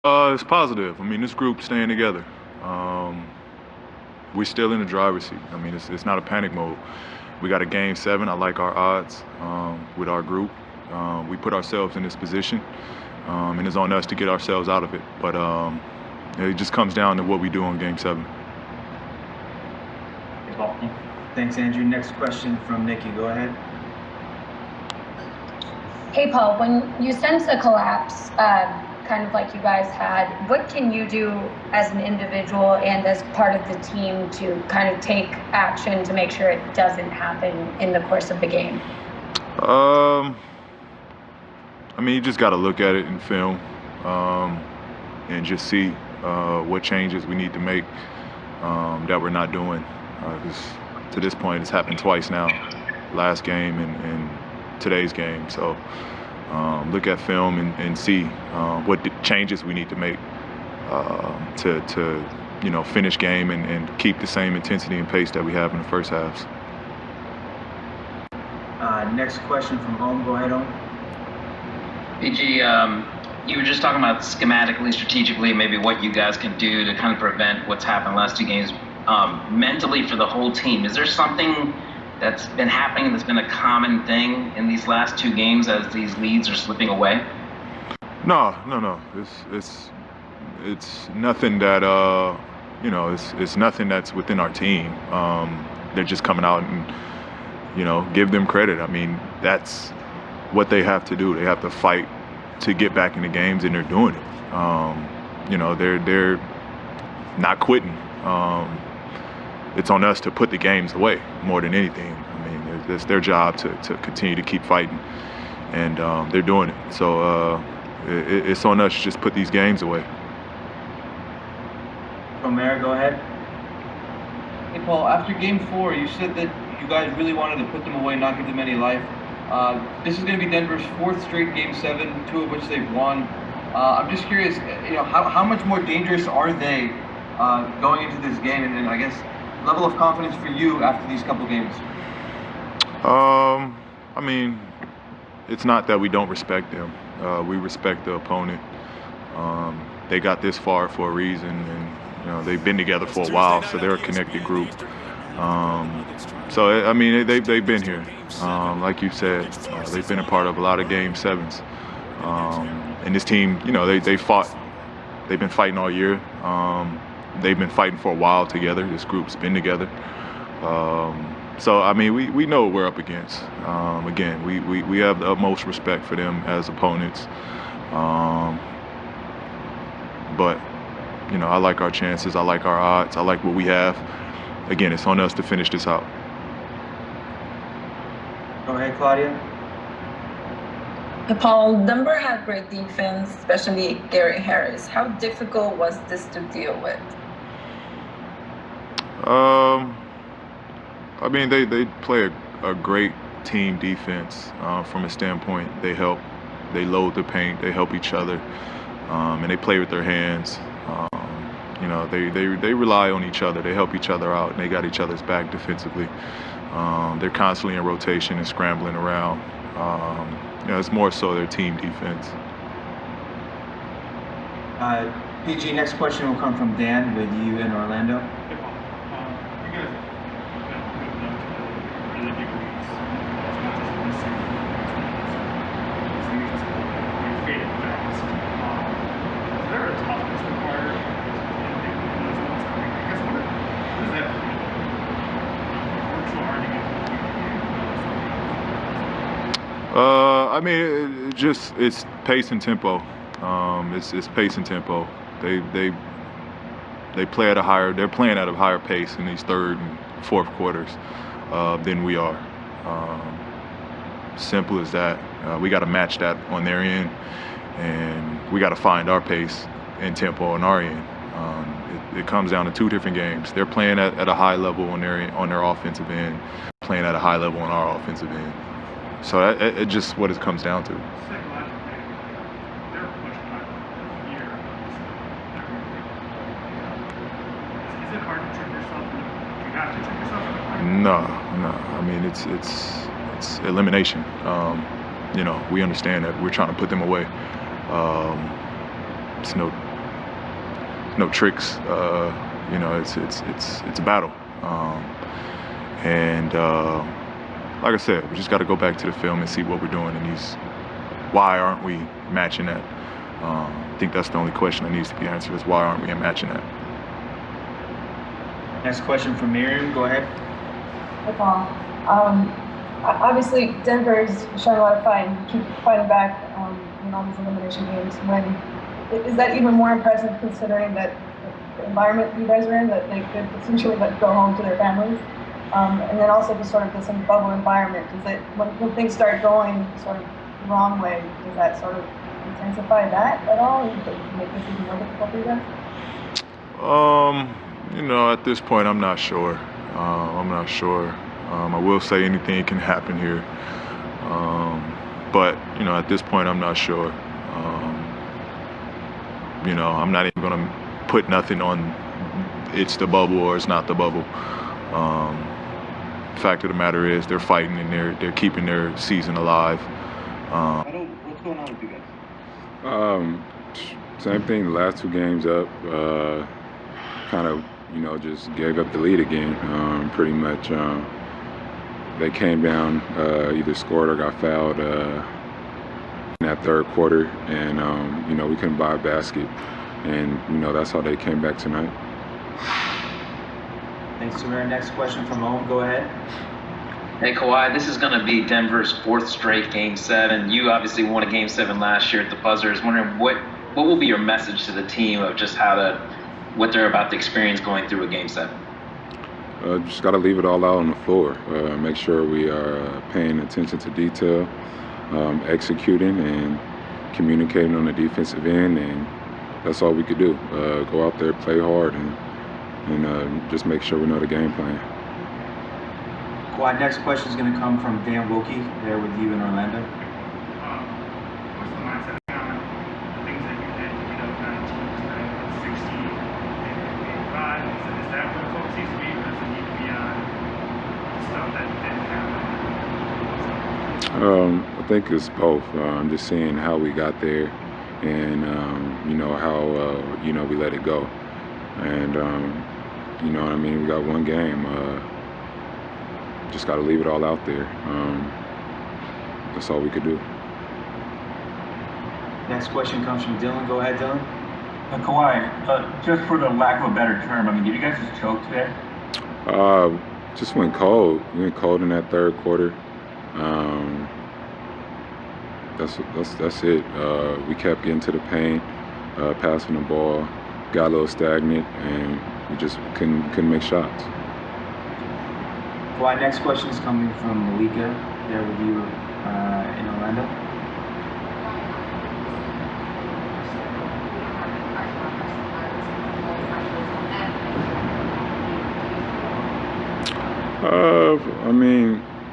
It's positive. I mean, this group's staying together. Um, we're still in the driver's seat. I mean, it's not a panic mode. We got a game 7. I like our odds with our group. We put ourselves in this position, and it's on us to get ourselves out of it. But it just comes down to what we do on game 7. Thanks, Andrew. Next question from Nikki. Go ahead. Hey, Paul, when you sense a collapse, kind of like you guys had, what can you do as an individual and as part of the team to kind of take action to make sure it doesn't happen in the course of the game? I mean, you just got to look at it in film and just see what changes we need to make that we're not doing. 'Cause to this point, it's happened twice now, last game and today's game. So look at film and see what changes we need to make to finish game and keep the same intensity and pace that we have in the first halves. Next question from Home. Go ahead, Home. PG, you were just talking about schematically, strategically, maybe what you guys can do to kind of prevent what's happened last 2 games. Mentally for the whole team, is there something that's been happening that's been a common thing in these last 2 games as these leads are slipping away? No. It's nothing that it's nothing that's within our team. They're just coming out and give them credit. I mean, that's what they have to do. They have to fight to get back into games, and they're doing it. They're not quitting. It's on us to put the games away more than anything. I mean, it's their job to continue to keep fighting, and they're doing it. So it's on us to just put these games away. Romero, go ahead. Hey, Paul, after game 4, you said that you guys really wanted to put them away, not give them any life. This is going to be Denver's 4th straight game 7, 2 of which they've won. I'm just curious, how much more dangerous are they going into this game, and I guess level of confidence for you after these couple games? I mean, it's not that we don't respect them. We respect the opponent. They got this far for a reason, and they've been together for a while, so they're a connected group. So I mean, they've been here. Like you said, they've been a part of a lot of game 7s. And this team, they fought. They've been fighting all year. They've been fighting for a while together. This group's been together. So, I mean, we know what we're up against. Again, we have the utmost respect for them as opponents. But, I like our chances. I like our odds. I like what we have. Again, it's on us to finish this out. Go ahead, Claudia. Paul, Denver had great defense, especially Gary Harris. How difficult was this to deal with? I mean, they play a great team defense from a standpoint. They load the paint, they help each other, and they play with their hands. They rely on each other. They help each other out, and they got each other's back defensively. They're constantly in rotation and scrambling around. It's more so their team defense. PG, next question will come from Dan with you in Orlando. Hey, Paul. You guys have been good enough to really big leagues, not just in this season, but so you've faded fast. Is there a toughness required in those ones? I guess what does that mean? Work so hard to get to the I mean, it's pace and tempo. It's pace and tempo. They play at a higher. They're playing at a higher pace in these 3rd and 4th quarters than we are. Simple as that. We got to match that on their end, and we got to find our pace and tempo on our end. It comes down to 2 different games. They're playing at a high level on their offensive end, playing at a high level on our offensive end. So it's just what it comes down to. psychologically, they're much higher year. Is it hard to trick yourself? Do you have to trick yourself? No. I mean, it's elimination. We understand that we're trying to put them away. It's no no tricks. It's a battle. Like I said, we just got to go back to the film and see what we're doing in these. Why aren't we matching that? I think that's the only question that needs to be answered is why aren't we matching that? Next question from Miriam. Go ahead. Hey, Paul. Obviously, Denver is showing a lot of fight and keep fighting back in all these elimination games. Is that even more impressive considering that the environment you guys are in, that they could essentially go home to their families? And then also just sort of this bubble environment. Does it, when things start going sort of the wrong way, does that sort of intensify that at all? Does it make this even more difficult for you guys? At this point, I'm not sure. I will say anything can happen here. But at this point, I'm not sure. I'm not even going to put nothing on it's the bubble or it's not the bubble. Fact of the matter is they're fighting and they're keeping their season alive. What's going on with you guys? Same thing. The last 2 games up, kind of just gave up the lead again. Pretty much, they came down, either scored or got fouled in that third quarter, and we couldn't buy a basket, and that's how they came back tonight. Thanks, Samir. Next question from Owen. Go ahead. Hey, Kawhi, this is going to be Denver's 4th straight Game 7. You obviously won a Game 7 last year at the buzzer. I was wondering what will be your message to the team of just what they're about to experience going through a Game 7? Just got to leave it all out on the floor. Make sure we are paying attention to detail, executing and communicating on the defensive end, and that's all we could do. Go out there, play hard, and just make sure we know the game plan. Kawhi, next question is going to come from Dan Wilkie, there with you in Orlando. What's the mindset on the things that you did, 19, 16, and 5? Is that what the focus needs to be, or does it need to be on stuff that didn't happen? I think it's both. Just seeing how we got there, and how we let it go, and what I mean. We got 1 game. Just got to leave it all out there. That's all we could do. Next question comes from Dylan. Go ahead, Dylan. Kawhi, just for the lack of a better term, did you guys just choke today? Just went cold. We went cold in that third quarter. That's it. We kept getting to the paint, passing the ball, got a little stagnant, and we just couldn't make shots. Kawhi, next question is coming from Malika, there with you in Orlando.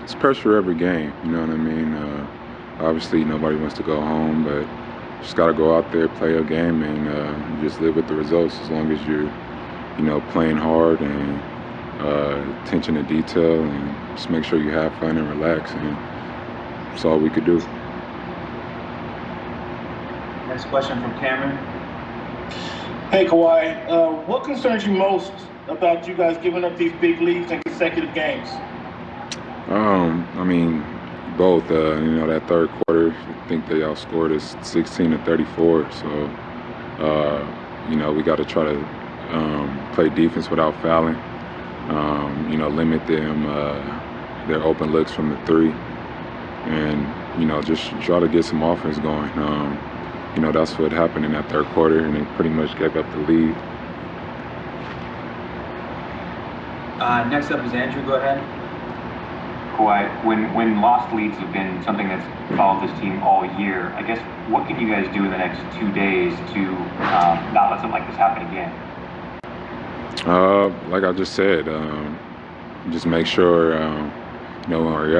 It's pressure every game, you know what I mean? Obviously, nobody wants to go home, but just got to go out there, play a game, and just live with the results as long as you're, playing hard and attention to detail, and just make sure you have fun and relax, and that's all we could do. Next question from Cameron. Hey, Kawhi, what concerns you most about you guys giving up these big leads in consecutive games? Both. That third quarter, I think they outscored us 16-34. So, we got to try to play defense without fouling. Limit them their open looks from the 3, and just try to get some offense going. That's what happened in that third quarter, and they pretty much gave up the lead. Next up is Andrew. Go ahead. Kawhi, when lost leads have been something that's followed this team all year, I guess what can you guys do in the next 2 days to not let something like this happen again? Like I just said, just make sure when we're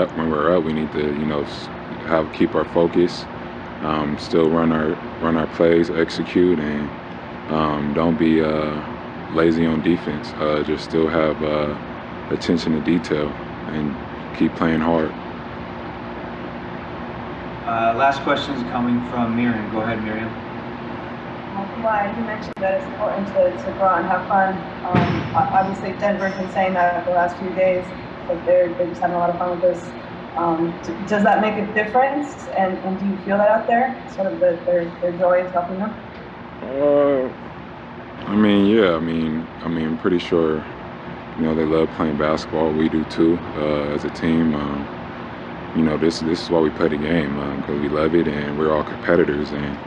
up, we need to keep our focus, still run our plays, execute, and don't be lazy on defense. Just still have attention to detail and keep playing hard. Last question is coming from Miriam. Go ahead, Miriam. Kawhi, you mentioned that it's important to go out and have fun. Obviously, Denver's been saying that for the last few days, that they're just having a lot of fun with this. Does that make a difference? And do you feel that out there? Sort of their joy is helping them? I mean, yeah. I mean, I'm pretty sure, you know, they love playing basketball. We do too, as a team. You know, this is why we play the game, because we love it and we're all competitors. And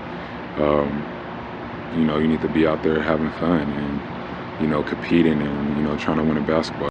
you know, you need to be out there having fun and, you know, competing and, you know, trying to win a basketball